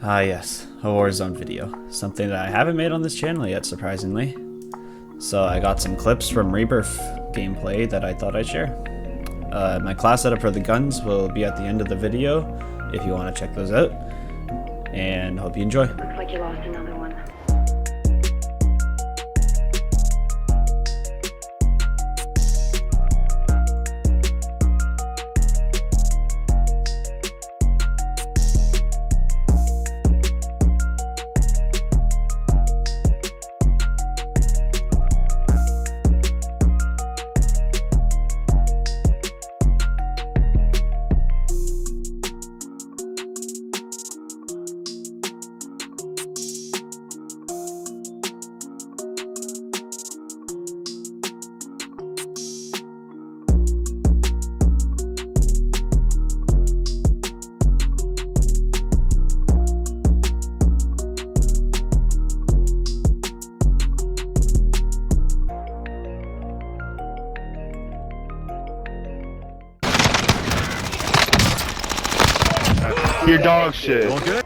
Ah yes, a Warzone video. Something that I haven't made on this channel yet, surprisingly. So I got some clips from Rebirth gameplay that I thought I'd share. My class setup for the guns will be at the end of the video if you want to check those out. And hope you enjoy. Looks like you lost another one. Your dog shit. Okay.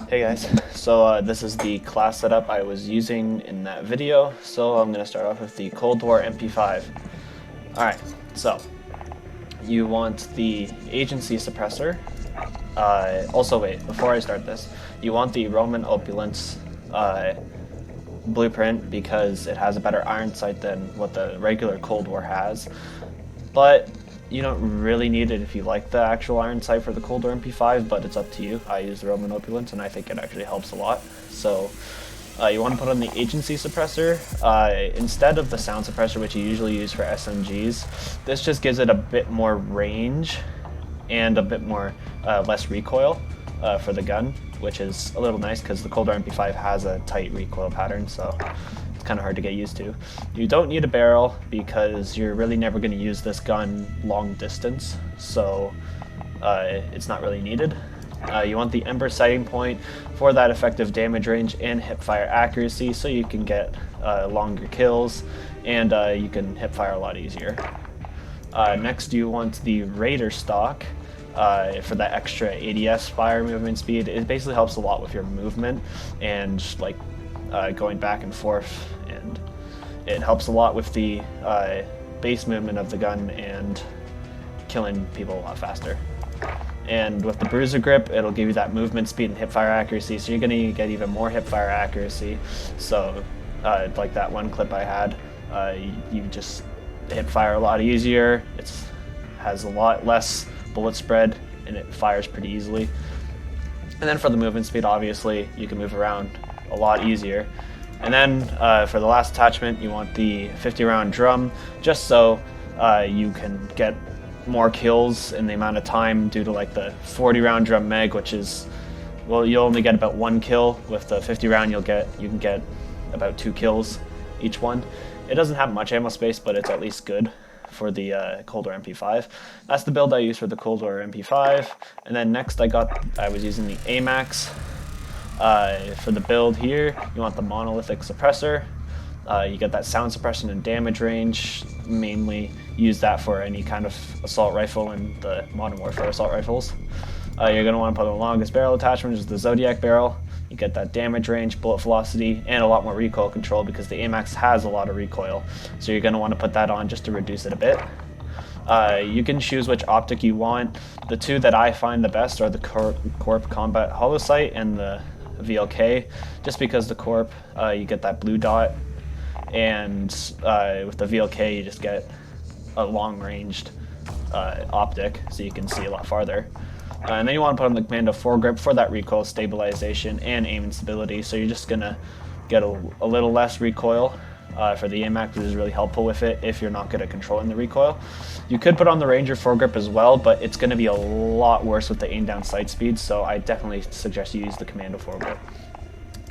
Hey guys, so this is the class setup I was using in that video, so I'm going to start off with the Cold War MP5. Alright, so you want the agency suppressor. Also wait, before I start this, you want the Roman Opulence blueprint because it has a better iron sight than what the regular Cold War has, but you don't really need it if you like the actual iron sight for the Cold War MP5, but it's up to you. I use the Roman Opulence and I think it actually helps a lot. So you want to put on the agency suppressor instead of the sound suppressor, which you usually use for SMGs. This just gives it a bit more range and a bit more less recoil for the gun, which is a little nice because the Cold War MP5 has a tight recoil pattern, so it's kind of hard to get used to. You don't need a barrel because you're really never going to use this gun long distance, so it's not really needed. You want the Ember sighting point for that effective damage range and hipfire accuracy, so you can get longer kills and you can hipfire a lot easier. Next you want the Raider stock for that extra ADS fire movement speed. It basically helps a lot with your movement and like going back and forth, and it helps a lot with the base movement of the gun and killing people a lot faster. And with the Bruiser grip, it'll give you that movement speed and hipfire accuracy, so you're going to get even more hipfire accuracy. So like that one clip I had, you just hipfire a lot easier, it has a lot less bullet spread, and it fires pretty easily. And then for the movement speed, obviously, you can move around a lot easier. And then for the last attachment, you want the 50 round drum, just so you can get more kills in the amount of time due to like the 40 round drum mag, which is, well, you'll only get about 1 kill. With the 50 round, you can get about 2 kills each one. It doesn't have much ammo space, but it's at least good for the Cold War MP5. That's the build I use for the Cold War MP5. And then next I was using the AMAX. For the build here, you want the monolithic suppressor. You get that sound suppression and damage range. Mainly use that for any kind of assault rifle in the Modern Warfare assault rifles. You're going to want to put the longest barrel attachment, which is the Zodiac barrel. You get that damage range, bullet velocity, and a lot more recoil control because the AMAX has a lot of recoil. So you're going to want to put that on just to reduce it a bit. You can choose which optic you want. The two that I find the best are the Corp Combat Holosight and the VLK, just because the Corp, you get that blue dot, and with the VLK you just get a long-ranged optic, so you can see a lot farther. And then you want to put on the Commando foregrip for that recoil stabilization and aim and stability, so you're just going to get a little less recoil for the AMAX, which is really helpful with it if you're not good at controlling the recoil. You could put on the Ranger foregrip as well, but it's going to be a lot worse with the aim down sight speed, so I definitely suggest you use the Commando foregrip.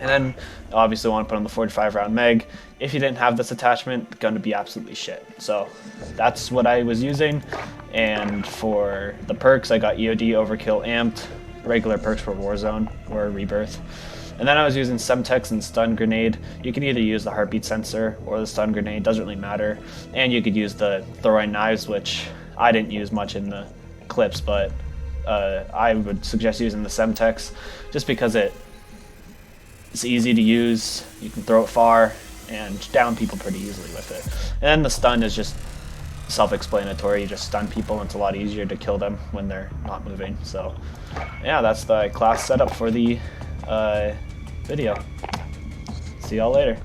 And then obviously want to put on the 45 round mag. If you didn't have this attachment, it's going to be absolutely shit. So that's what I was using. And for the perks, I got EOD, Overkill, Amped, regular perks for Warzone or Rebirth. And then I was using Semtex and Stun Grenade. You can either use the heartbeat sensor or the Stun Grenade, doesn't really matter. And you could use the throwing knives, which I didn't use much in the clips, but I would suggest using the Semtex just because it's easy to use, you can throw it far, and down people pretty easily with it. And then the stun is just self-explanatory, you just stun people and it's a lot easier to kill them when they're not moving. So yeah, that's the class setup for the video. See y'all later.